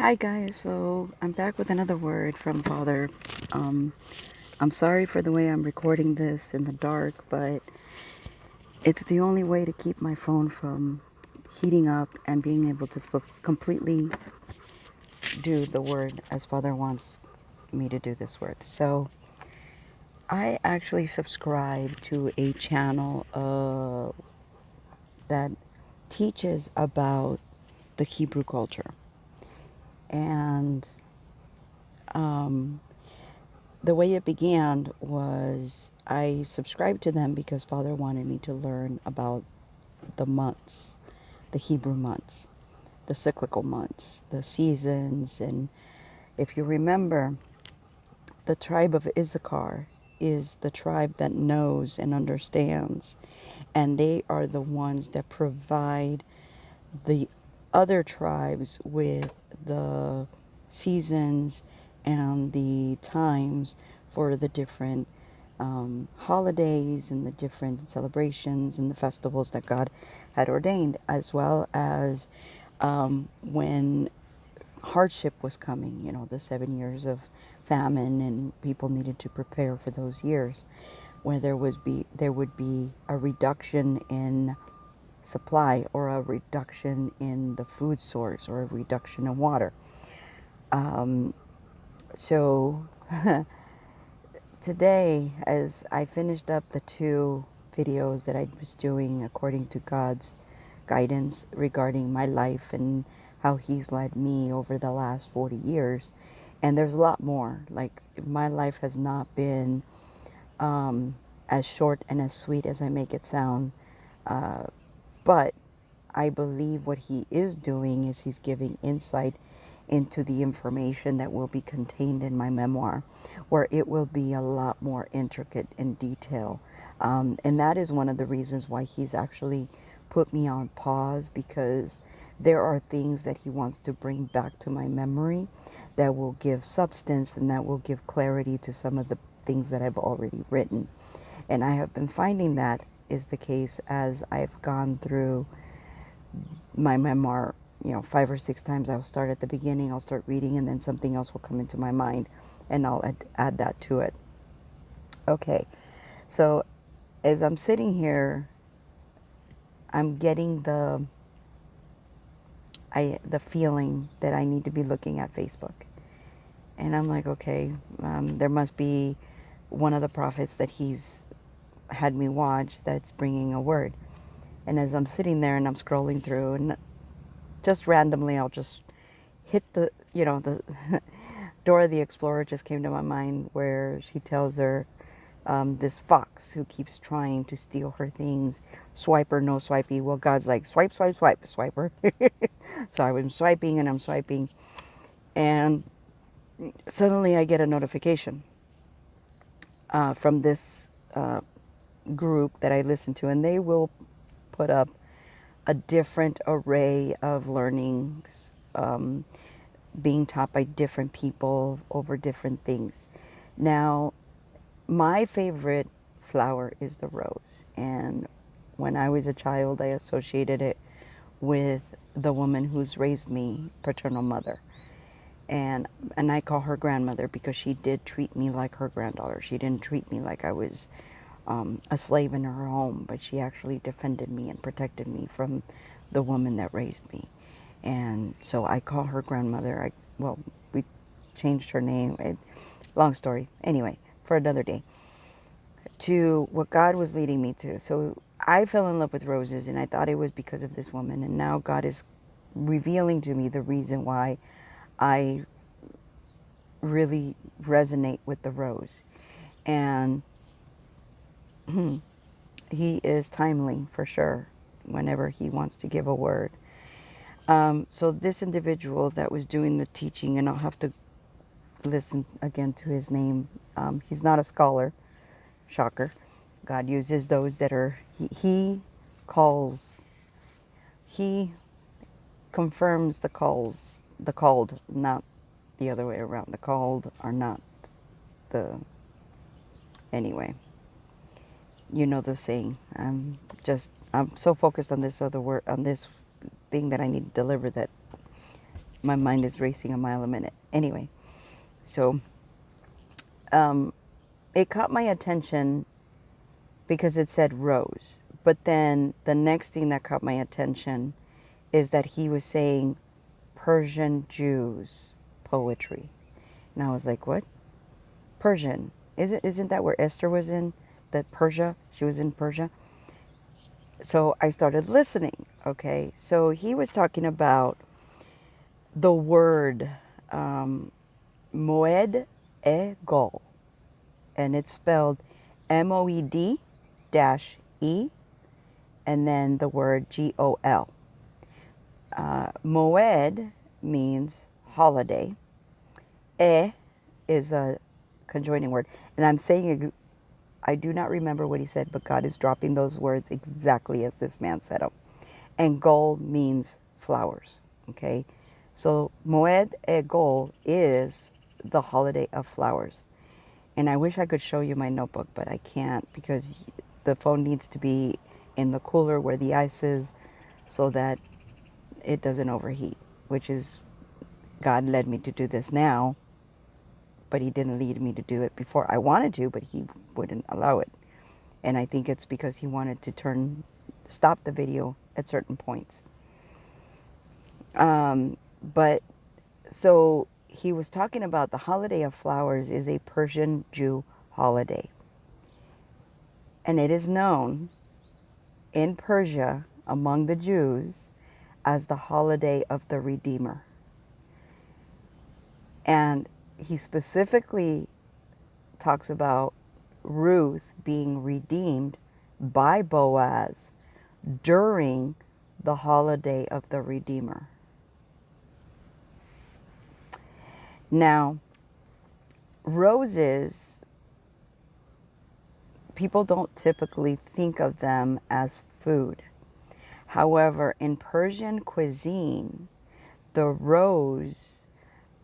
Hi guys, so I'm back with another word from Father. Um, I'm sorry for the way I'm recording this in the dark, but it's the only way to keep my phone from heating up and being able to completely do the word as Father wants me to do this word. So I actually subscribe to a channel that teaches about the Hebrew culture. And um, the way it began was I subscribed to them because Father wanted me to learn about the months, the Hebrew months, the cyclical months, the seasons. And if you remember, the tribe of Issachar is the tribe that knows and understands, and they are the ones that provide the other tribes with the seasons and the times for the different holidays and the different celebrations and the festivals that God had ordained, as well as when hardship was coming, the 7 years of famine, and people needed to prepare for those years, where there would be a reduction in supply or a reduction in the food source or a reduction in water. Um, so today, as I finished up the two videos that I was doing according to God's guidance regarding my life and how He's led me over the last 40 years, and there's a lot more. Like, my life has not been as short and as sweet as I make it sound. Uh, but I believe what he is doing is he's giving insight into the information that will be contained in my memoir, where it will be a lot more intricate in detail. And that is one of the reasons why he's actually put me on pause, because there are things that he wants to bring back to my memory that will give substance and that will give clarity to some of the things that I've already written. And I have been finding that is the case as I've gone through my memoir, 5 or 6 times. I'll start at the beginning, I'll start reading, and then something else will come into my mind, and I'll add that to it. Okay, so as I'm sitting here, I'm getting the feeling that I need to be looking at Facebook. And I'm like, okay, there must be one of the prophets that he's had me watch that's bringing a word. And as I'm sitting there and I'm scrolling through, and just randomly, I'll just hit the Dora the Explorer just came to my mind, where she tells her, this fox who keeps trying to steal her things, swipe or no swipey. Well, God's like, swipe, swipe, swipe, swiper. So I was swiping and I'm swiping, and suddenly I get a notification from this group that I listen to, and they will put up a different array of learnings being taught by different people over different things. Now, my favorite flower is the rose, and when I was a child, I associated it with the woman who's raised me, paternal mother. And I call her grandmother because she did treat me like her granddaughter. She didn't treat me like I was a slave in her home, but she actually defended me and protected me from the woman that raised me. And so I call her grandmother. Well, we changed her name. Long story. Anyway, for another day. To what God was leading me to. So I fell in love with roses, and I thought it was because of this woman. And now God is revealing to me the reason why I really resonate with the rose. And he is timely for sure whenever he wants to give a word. So this individual that was doing the teaching, and I'll have to listen again to his name. He's not a scholar, shocker. God uses those that are, he calls, he confirms the called, not the other way around. The called are not the, anyway, you know the saying. I'm so focused on this other word, on this thing that I need to deliver, that My mind is racing a mile a minute. Anyway, so um, it caught my attention because it said rose. But then the next thing that caught my attention is that he was saying Persian Jews poetry. And I was like, what? Persian. Isn't that where Esther was in? That Persia? She was in Persia. So I started listening. Okay. So he was talking about the word Moed Gol. And it's spelled Moed dash E and then the word Gol. Moed means holiday. Is a conjoining word. And I'm saying, I do not remember what he said, but God is dropping those words exactly as this man said them. And Gol means flowers. Okay? So Moed Gol is the holiday of flowers. And I wish I could show you my notebook, but I can't because the phone needs to be in the cooler where the ice is so that it doesn't overheat, which is, God led me to do this now, but he didn't lead me to do it before. I wanted to, but he wouldn't allow it. And I think it's because he wanted to stop the video at certain points. But so he was talking about the holiday of flowers is a Persian Jew holiday. And it is known in Persia among the Jews as the holiday of the Redeemer. And he specifically talks about Ruth being redeemed by Boaz during the holiday of the Redeemer. Now, roses, people don't typically think of them as food. However, in Persian cuisine, the rose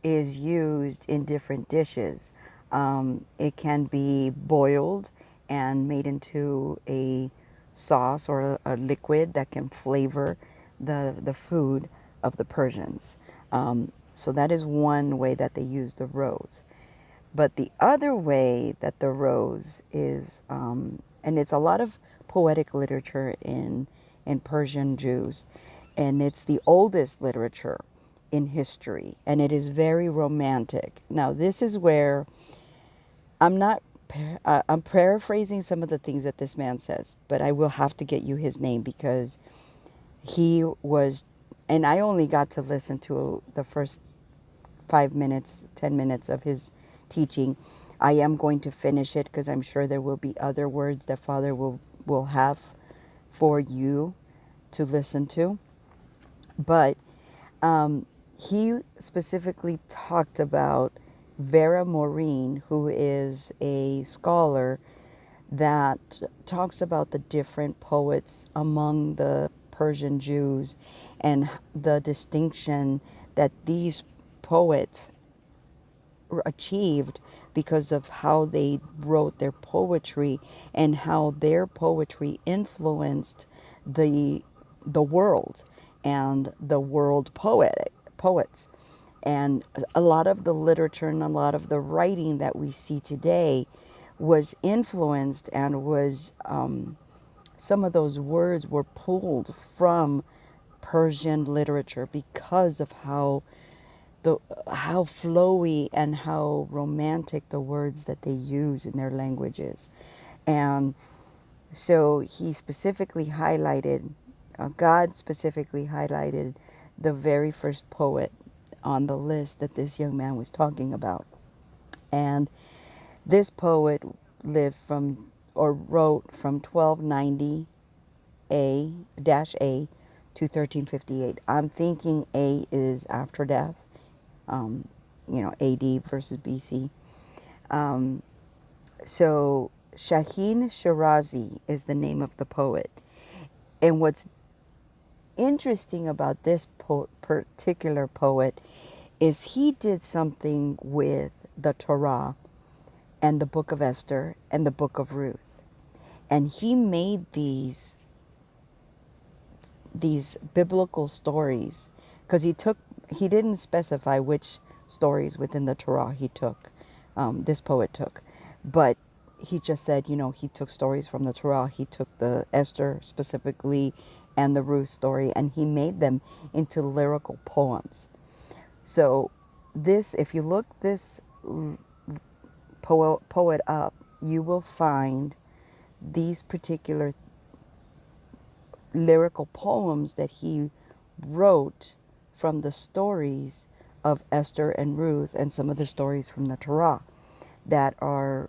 is used in different dishes. It can be boiled and made into a sauce or a liquid that can flavor the food of the Persians. So that is one way that they use the rose. But the other way that the rose is, and it's a lot of poetic literature in Persian Jews, and it's the oldest literature in history, and it is very romantic. Now, this is where I'm paraphrasing some of the things that this man says, but I will have to get you his name because he was, and I only got to listen to the first 5 minutes, 10 minutes of his teaching. I am going to finish it because I'm sure there will be other words that Father will have for you to listen to. But he specifically talked about Vera Maureen, who is a scholar that talks about the different poets among the Persian Jews and the distinction that these poets achieved because of how they wrote their poetry and how their poetry influenced the world and the world poets. And a lot of the literature and a lot of the writing that we see today was influenced and was some of those words were pulled from Persian literature because of how flowy and how romantic the words that they use in their languages. And so he specifically highlighted, God specifically highlighted the very first poet on the list that this young man was talking about. And this poet lived from, or wrote from 1290 A to 1358. I'm thinking A is after death, AD versus BC. So Shaheen Shirazi is the name of the poet. And what's interesting about this particular poet is he did something with the Torah and the book of Esther and the book of Ruth. And he made these biblical stories because he took he didn't specify which stories within the Torah he took, this poet took, but he just said, he took stories from the Torah. He took the Esther specifically and the Ruth story, and he made them into lyrical poems. So this, if you look this poet up, you will find these particular lyrical poems that he wrote from the stories of Esther and Ruth and some of the stories from the Torah that are